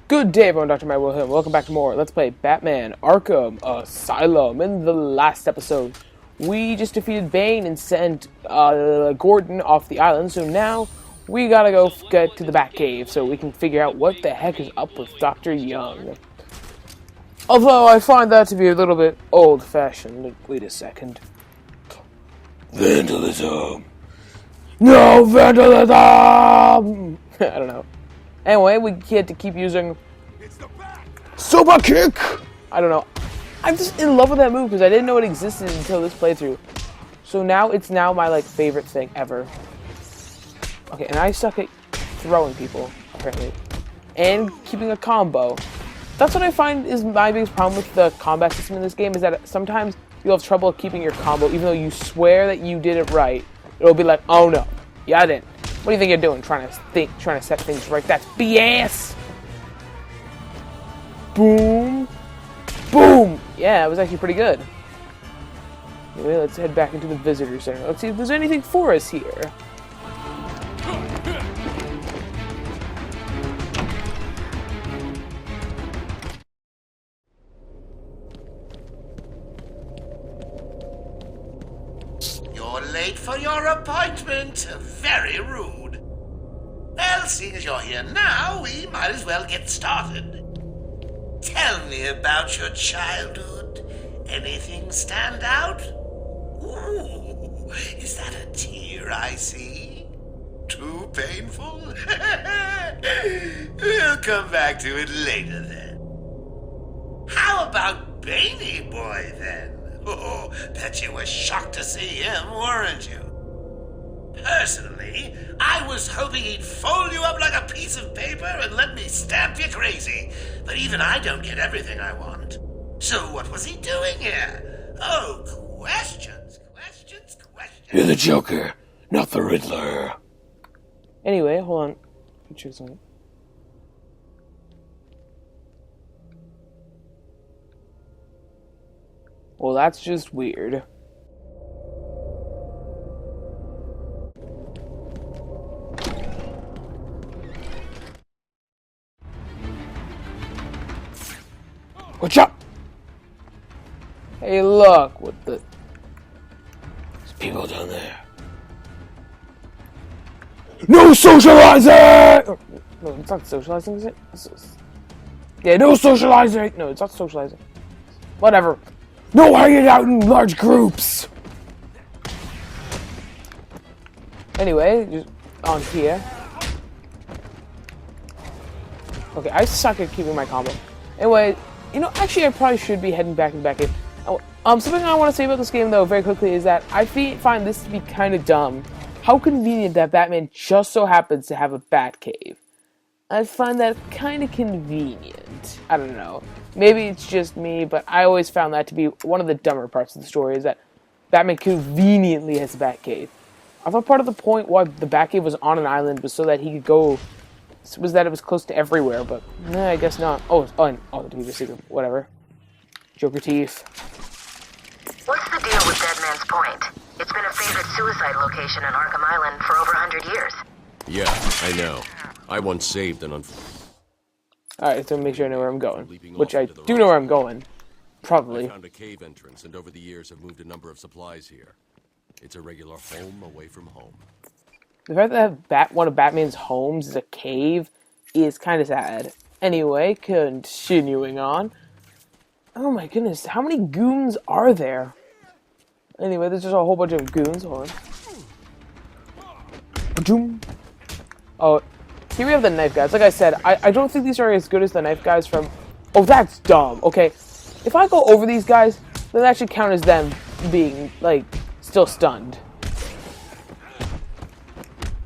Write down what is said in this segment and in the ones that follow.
Good day, everyone. Dr. Matt Wilhelm. Welcome back to more. Let's play Batman Arkham Asylum. In the last episode, we just defeated Bane and sent Gordon off the island. So now we gotta go get to the Batcave so we can figure out what the heck is up with Dr. Young. Although I find that to be a little bit old-fashioned. Wait a second. Vandalism. No vandalism! I don't know. Anyway, we get to keep using Super Kick! I don't know. I'm just in love with that move because I didn't know it existed until this playthrough. So now it's my favorite thing ever. Okay, and I suck at throwing people, apparently. And keeping a combo. That's what I find is my biggest problem with the combat system in this game, is that sometimes you'll have trouble keeping your combo, even though you swear that you did it right. It'll be like, oh no, yeah I didn't. What do you think you're doing? Trying to set things right? That's BS! Boom! Boom! Yeah, it was actually pretty good. Anyway, let's head back into the visitor center. Let's see if there's anything for us here. You're late for your appointment. Very rude. Well, seeing as you're here now, we might as well get started. Tell me about your childhood. Anything stand out? Ooh, is that a tear I see? Too painful? We'll come back to it later then. How about Baney Boy then? Oh, bet you were shocked to see him, weren't you? Personally, I was hoping he'd fold you up like a piece of paper and let me stamp you crazy. But even I don't get everything I want. So what was he doing here? Oh, questions. You're the Joker, not the Riddler. Anyway, hold on. Let me check something. Well, that's just weird. Watch out! Hey, look! What the? There's people down there. No socializing! Oh, no, it's not socializing, is it? Yeah, no socializing! No, it's not socializing. Whatever. No hanging out in large groups! Anyway, just on here. Okay, I suck at keeping my combo. Anyway, you know, actually I probably should be heading back in. Something I want to say about this game, though, very quickly, is that I find this to be kind of dumb. How convenient that Batman just so happens to have a Batcave. I find that kind of convenient. I don't know. Maybe it's just me, but I always found that to be one of the dumber parts of the story, is that Batman conveniently has a Batcave. I thought part of the point why the Batcave was on an island was so that he could go... was that it was close to everywhere, but I guess not. Oh, it's fun. Oh, the Dealer's Secret. Whatever. Joker teeth. What's the deal with Dead Man's Point? It's been a favorite suicide location in Arkham Island for over 100 years. Yeah, I know. I once saved an Alright, so make sure I know where I'm going. Which I do know where I'm going. Probably. I found a cave entrance, and over the years have moved a number of supplies here. It's a regular home away from home. The fact that one of Batman's homes is a cave is kind of sad. Anyway, continuing on. Oh my goodness, how many goons are there? Anyway, there's just a whole bunch of goons. Hold on. Oh, here we have the knife guys. Like I said, I don't think these are as good as the knife guys from... Oh, that's dumb. Okay, if I go over these guys, then that should count as them being, like, still stunned.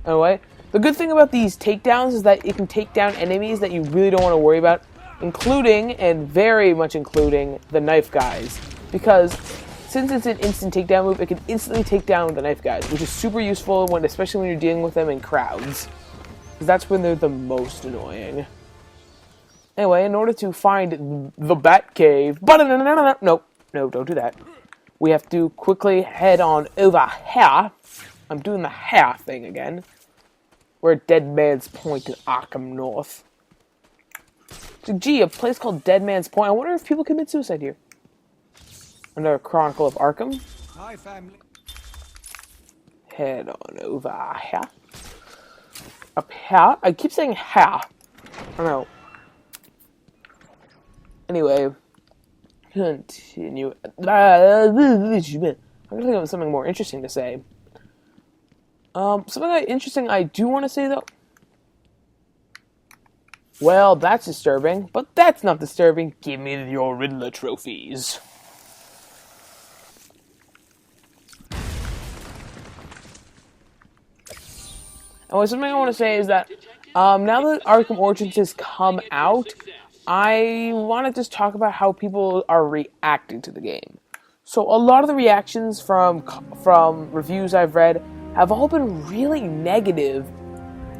Anyway, the good thing about these takedowns is that it can take down enemies that you really don't want to worry about, including, and very much including, the knife guys. Because since it's an instant takedown move, it can instantly take down the knife guys, which is super useful, especially when you're dealing with them in crowds. Because that's when they're the most annoying. Anyway, in order to find the Batcave... Nope, no, don't do that. We have to quickly head on over here. I'm doing the hair thing again. We're at Dead Man's Point in Arkham North. So, gee, a place called Dead Man's Point. I wonder if people commit suicide here. Another Chronicle of Arkham. Hi, family. Head on over here. Up here? I keep saying here. I don't know. Anyway, continue. I'm gonna think of something more interesting to say. Something interesting I do want to say, though. Well, that's disturbing, but that's not disturbing. Give me your Riddler trophies. And something I want to say is that now that Arkham Origins has come out, I want to just talk about how people are reacting to the game. So a lot of the reactions from reviews I've read have all been really negative.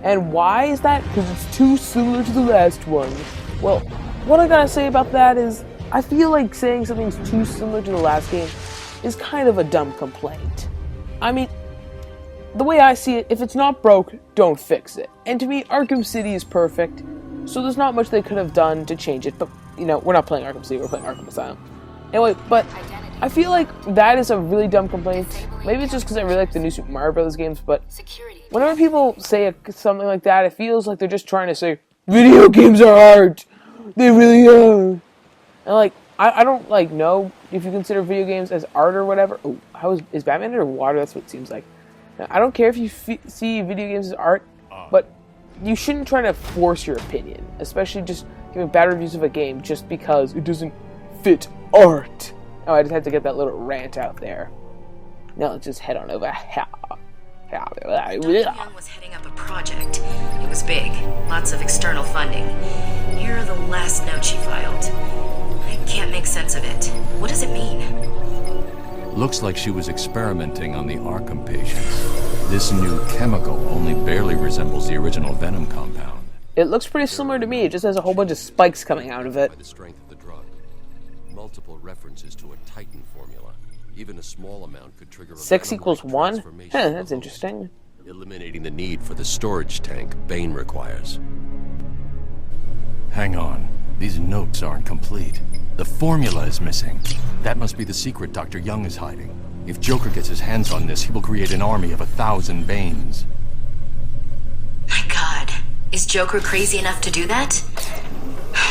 And why is that? Because it's too similar to the last one. Well, what I gotta say about that is, I feel like saying something's too similar to the last game is kind of a dumb complaint. I mean, the way I see it, if it's not broke, don't fix it. And to me, Arkham City is perfect, so there's not much they could have done to change it. But, you know, we're not playing Arkham City, we're playing Arkham Asylum. Anyway, but I feel like that is a really dumb complaint. Maybe it's just because I really like the new Super Mario Bros. Games, but whenever people say something like that, it feels like they're just trying to say, video games are art! They really are! And, like, I don't, like, know if you consider video games as art or whatever. Oh, is Batman underwater? That's what it seems like. I don't care if you see video games as art, but you shouldn't try to force your opinion, especially just giving bad reviews of a game just because it doesn't fit art. Oh, I just had to get that little rant out there. Now let's just head on over here. Dr. Young was heading up a project. It was big, lots of external funding. Here are the last notes she filed. I can't make sense of it. What does it mean? Looks like she was experimenting on the Arkham patients. This new chemical only barely resembles the original Venom compound. It looks pretty similar to me. It just has a whole bunch of spikes coming out of it. By the strength of the drug, multiple references to a Titan formula. Even a small amount could trigger a 6 equals 1? transformation Huh, of that's the interesting. host, eliminating the need for the storage tank Bane requires. Hang on. These notes aren't complete. The formula is missing. That must be the secret Dr. Young is hiding. If Joker gets his hands on this, he will create an army of 1,000 Banes. My God, is Joker crazy enough to do that?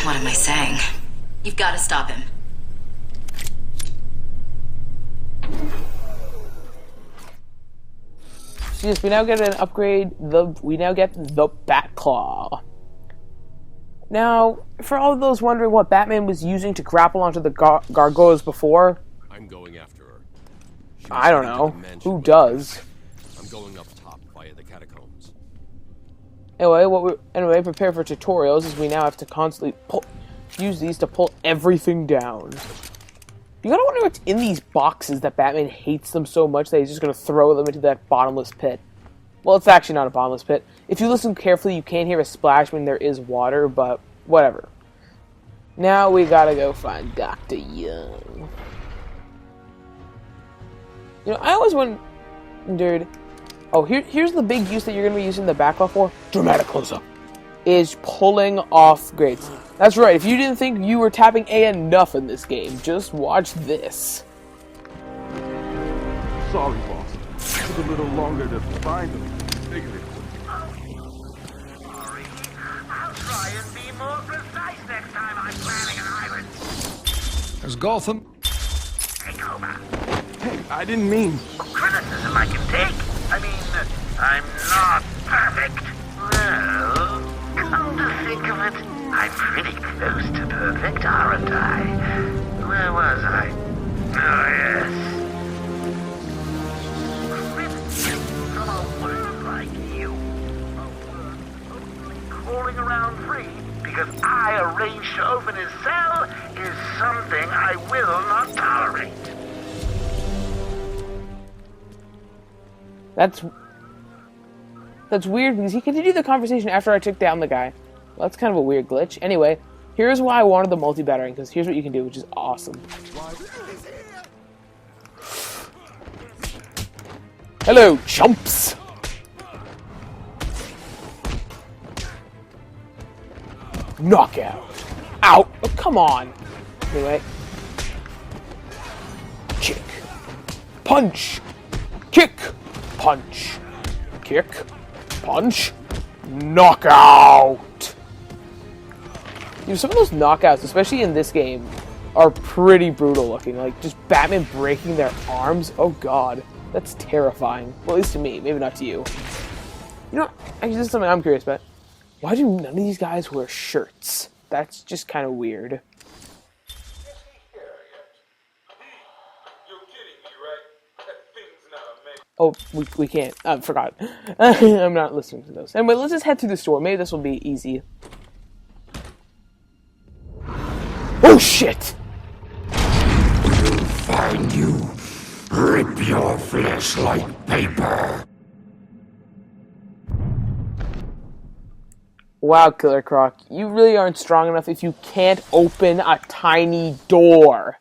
What am I saying? You've got to stop him. So yes, we now get an upgrade. We now get the Batclaw. Now, for all of those wondering what Batman was using to grapple onto the gargoyles before, I'm going after her. She was I don't heading to know. the mansion Who with does? her. I'm going up top via the catacombs. Anyway, prepare for tutorials as we now have to constantly use these to pull everything down. You gotta wonder what's in these boxes that Batman hates them so much that he's just gonna throw them into that bottomless pit. Well, it's actually not a bottomless pit. If you listen carefully, you can hear a splash when there is water, but whatever. Now we gotta go find Dr. Young. You know, I always wondered... Oh, here's the big use that you're gonna be using the Batclaw for. Dramatic close-up. Is pulling off grates. That's right, if you didn't think you were tapping A enough in this game, just watch this. Sorry, boss. Took a little longer to find them. Figured it would. Sorry. I'll try and be more precise next time I'm planning an island. There's Gotham. Take over. Hey, I didn't mean... Criticism I can take. I mean, I'm not perfect. Well, come to think of it, I'm pretty close to perfect, aren't I? Where was I? Oh, yes. From a word like you, a word totally crawling around free because I arranged to open his cell is something I will not tolerate. That's weird because he continued the conversation after I took down the guy. Well, that's kind of a weird glitch. Anyway, here's why I wanted the multi-battering, because here's what you can do, which is awesome. Hello, chumps! Knockout. out. Oh, come on. Anyway. Kick. Punch. Kick. Punch. Kick. Punch. Knockout. Dude, some of those knockouts, especially in this game, are pretty brutal looking. Like, just Batman breaking their arms. Oh, God. That's terrifying. Well, at least to me. Maybe not to you. You know, actually, this is something I'm curious about. Why do none of these guys wear shirts? That's just kind of weird. Oh, we can't. I forgot. I'm not listening to those. Anyway, let's just head to the store. Maybe this will be easy. Oh, shit! We'll find you. Rip your flesh like paper. Wow, Killer Croc, you really aren't strong enough if you can't open a tiny door.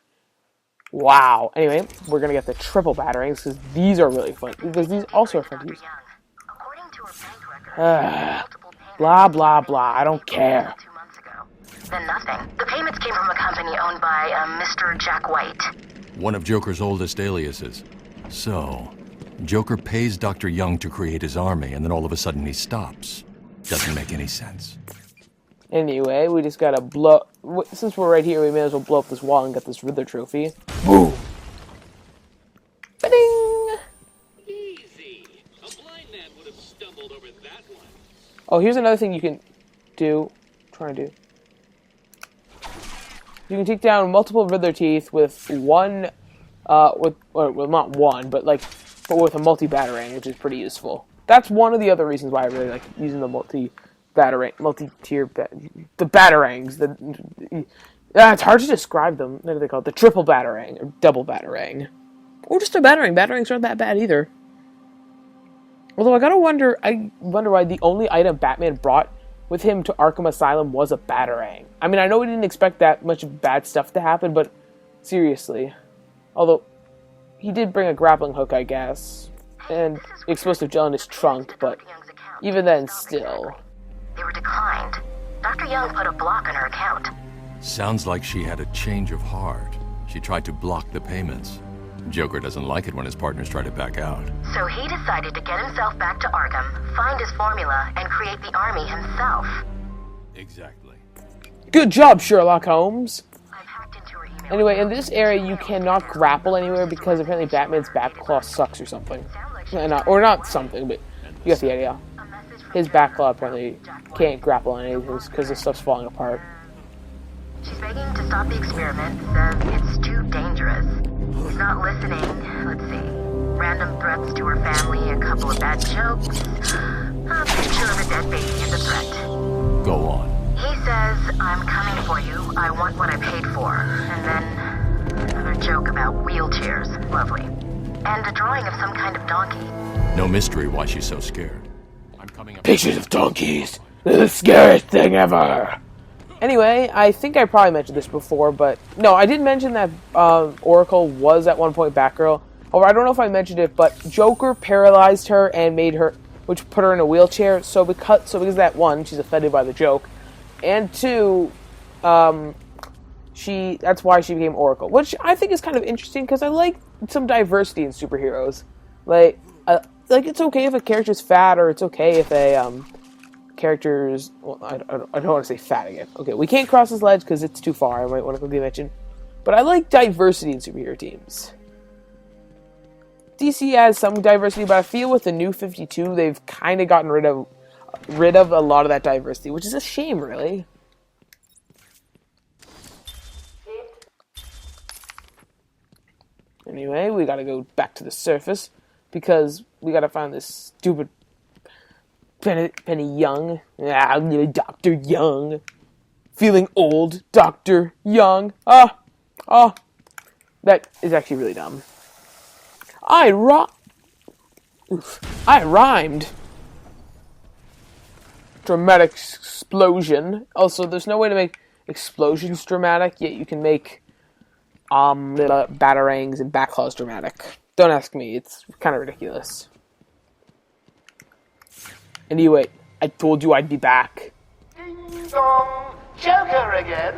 Wow. Anyway, we're gonna get the triple batarangs because these are really fun. Because these also are fun to use. Blah, blah, blah. I don't care. Then nothing. The payments came from a company owned by Mr. Jack White. One of Joker's oldest aliases. So, Joker pays Dr. Young to create his army, and then all of a sudden he stops. Doesn't make any sense. Anyway, we just gotta blow... Since we're right here, we may as well blow up this wall and get this Riddler trophy. Boom! Ba-ding! Easy. A blind man would have stumbled over that one. Oh, here's another thing you can do. You can take down multiple Riddler teeth with one... well, not one, but with a multi-batarang, which is pretty useful. That's one of the other reasons why I really like using the multi-tier the batarangs. It's hard to describe them. What are they called? The triple batarang or double batarang, or just a batarang. Batarangs aren't that bad either. Although I wonder why the only item Batman brought with him to Arkham Asylum was a batarang. I mean, I know we didn't expect that much bad stuff to happen, but seriously, although he did bring a grappling hook, I guess. And explosive gel in his trunk, but even then, still. They were declined. Dr. Young put a block on her account. Sounds like she had a change of heart. She tried to block the payments. Joker doesn't like it when his partners try to back out. So he decided to get himself back to Arkham, find his formula, and create the army himself. Exactly. Good job, Sherlock Holmes! Anyway, in this area, you cannot grapple anywhere because apparently Batman's back claw sucks or something. Or not something, but you get the idea. His back claw apparently can't grapple on anything because this stuff's falling apart. She's begging to stop the experiment, says it's too dangerous. He's not listening. Let's see. Random threats to her family, a couple of bad jokes, a picture of a dead baby as a threat. Go on. He says, I'm coming for you, I want what I paid for. And then another joke about wheelchairs. Lovely. And a drawing of some kind of donkey. No mystery why she's so scared. I'm coming up. Pictures of donkeys! They're the scariest thing ever! Anyway, I think I probably mentioned this before, but... No, I did mention that Oracle was at one point Batgirl. However, I don't know if I mentioned it, but Joker paralyzed her and made her... which put her in a wheelchair, so because of that, one, she's offended by the joke, and two, that's why she became Oracle, which I think is kind of interesting, because I like some diversity in superheroes. Like, it's okay if a character's fat, or it's okay if a, character's... Well, I don't want to say fat again. Okay, we can't cross this ledge because it's too far. I might want to quickly mention. But I like diversity in superhero teams. DC has some diversity, but I feel with the new 52, they've kind of gotten rid of a lot of that diversity, which is a shame, really. Anyway, we gotta go back to the surface, because we gotta find this stupid Penny Young. Dr. Young. Feeling old, Dr. Young. That is actually really dumb. I rhymed. Dramatic explosion. Also, there's no way to make explosions dramatic, yet you can make little batarangs and backclaws dramatic. Don't ask me, it's kind of ridiculous. Anyway, I told you I'd be back. Ding dong, Joker again?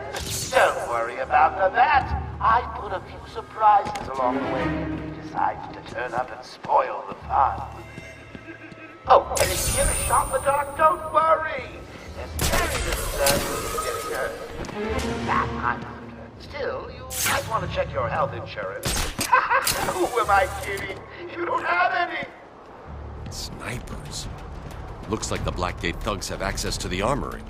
Don't worry about that. I put a few surprises along the way if he decides to turn up and spoil the fun. Oh, and if you hear a shot in the dark, don't worry. There's very little chance of getting hurt. That I'm concerned. Still, you might want to check your health insurance. Who am I kidding? You don't have any. Snipers. Looks like the Blackgate thugs have access to the armory.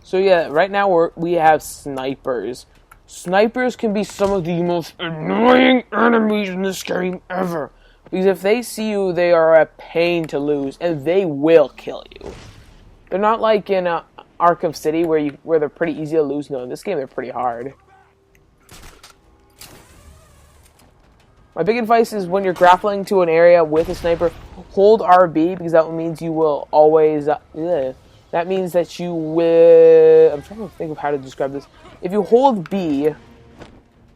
So yeah, right now we have snipers. Snipers can be some of the most annoying enemies in this game ever. Because if they see you, they are a pain to lose, and they will kill you. They're not like in Arkham City where they're pretty easy to lose. No, in this game they're pretty hard. My big advice is when you're grappling to an area with a sniper, hold RB, because that means you will always... that means that you will... I'm trying to think of how to describe this. If you hold B,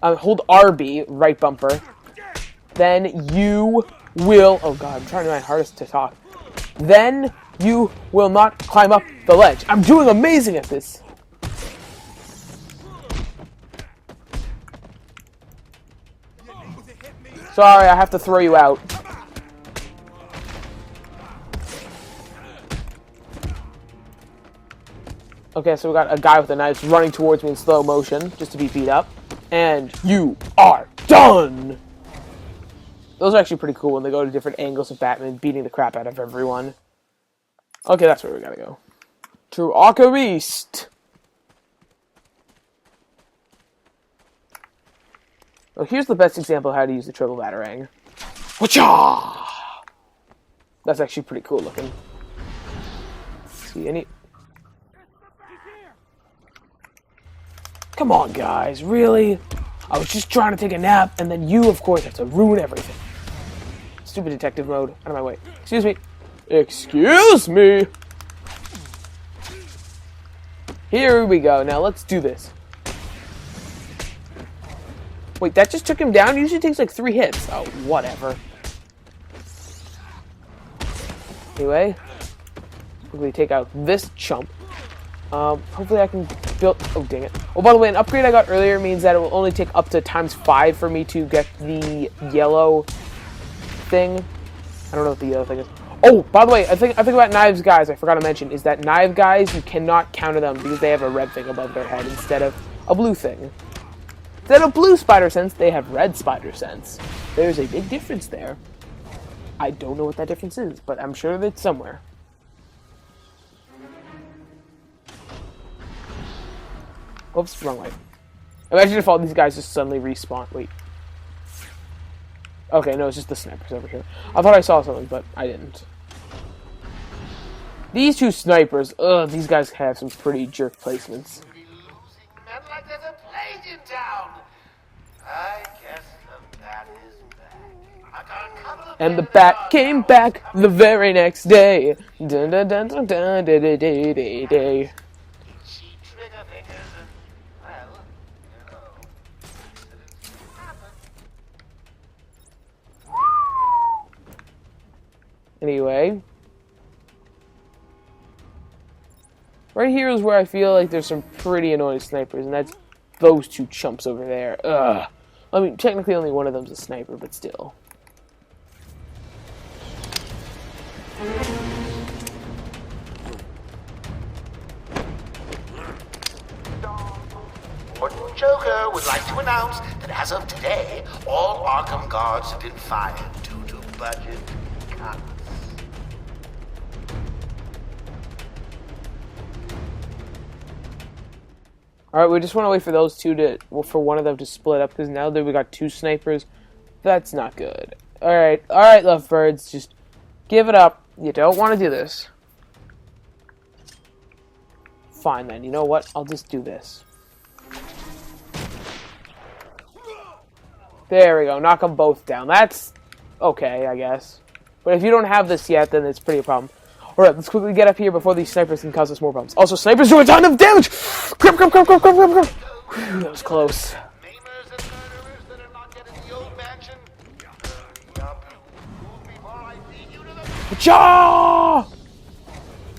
hold RB, right bumper, then you will... Oh god, I'm trying my hardest to talk. Then you will not climb up the ledge. I'm doing amazing at this. Sorry, I have to throw you out. Okay, so we got a guy with a knife running towards me in slow motion, just to be beat up. And you are done! Those are actually pretty cool when they go to different angles of Batman, beating the crap out of everyone. Okay, that's where we gotta go. To Arkham East! Well, here's the best example of how to use the triple batarang. Whatcha! That's actually pretty cool looking. See any... Come on, guys, really? I was just trying to take a nap, and then you, of course, have to ruin everything. Stupid detective mode. Out of my way. Excuse me. Excuse me! Here we go. Now, let's do this. Wait, that just took him down? It usually takes like 3 hits. Oh, whatever. Anyway. Quickly take out this chump. Hopefully I can build... Oh, dang it. Oh, by the way, an upgrade I got earlier means that it will only take up to ×5 for me to get the yellow thing. I don't know what the yellow thing is. Oh, by the way, I think about knives guys, I forgot to mention, is that knife guys, you cannot counter them because they have a red thing above their head instead of a blue thing. Instead of blue spider sense, they have red spider sense. There's a big difference there. I don't know what that difference is, but I'm sure that it's somewhere. Oops, wrong way. Imagine if all these guys just suddenly respawn. Wait. Okay, no, it's just the snipers over here. I thought I saw something, but I didn't. These 2 snipers, ugh, these guys have some pretty jerk placements. Like there's a plague in town. I guess the bat is back. I got a couple of And the bat came back the very next day. Dun dun dun dun dun day day day day day. She trigger fingers and, well, you know, accidents happen. Anyway. Right here is where I feel like there's some pretty annoying snipers, and that's those 2 chumps over there. Ugh. I mean, technically only one of them's a sniper, but still. Joker would like to announce that as of today, all Arkham guards have been fired due to budget cuts. Alright, we just want to wait for those 2 to, well, for one of them to split up, because now that we got 2 snipers, that's not good. Alright, lovebirds, just give it up. You don't want to do this. Fine then, you know what? I'll just do this. There we go, knock them both down. That's okay, I guess. But if you don't have this yet, then it's pretty a problem. Alright, let's quickly get up here before these snipers can cause us more problems. Also, snipers do a ton of damage! Crap, crap, crap, crap, crap, crap, crap. Whew, that was close. Cha!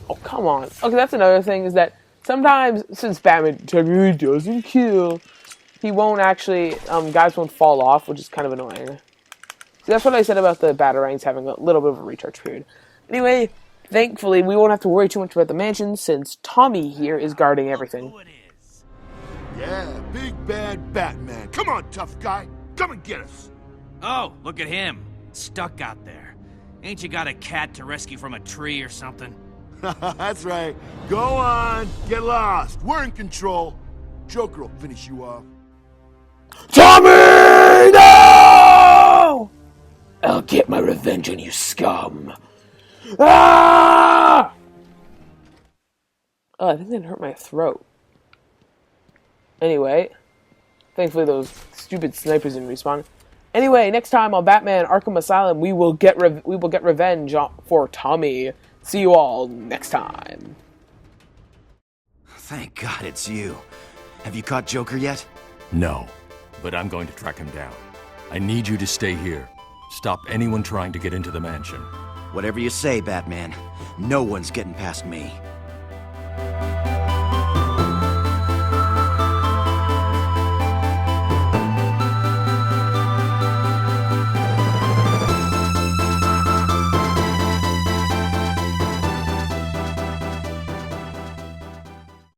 Oh, come on. Okay, that's another thing, is that Sometimes, since Batman technically doesn't kill, he won't actually, guys won't fall off, which is kind of annoying. See, that's what I said about the Batarangs having a little bit of a recharge period. Anyway, thankfully, we won't have to worry too much about the mansion, since Tommy here is guarding everything. Yeah, big bad Batman. Come on, tough guy. Come and get us. Oh, look at him. Stuck out there. Ain't you got a cat to rescue from a tree or something? That's right. Go on. Get lost. We're in control. Joker will finish you off. Tommy! No! I'll get my revenge on you, scum. Ah! Oh, I think that hurt my throat. Anyway, thankfully those stupid snipers didn't respawn. Anyway, next time on Batman Arkham Asylum, we will get revenge for Tommy. See you all next time. Thank God it's you. Have you caught Joker yet? No, but I'm going to track him down. I need you to stay here. Stop anyone trying to get into the mansion. Whatever you say, Batman. No one's getting past me.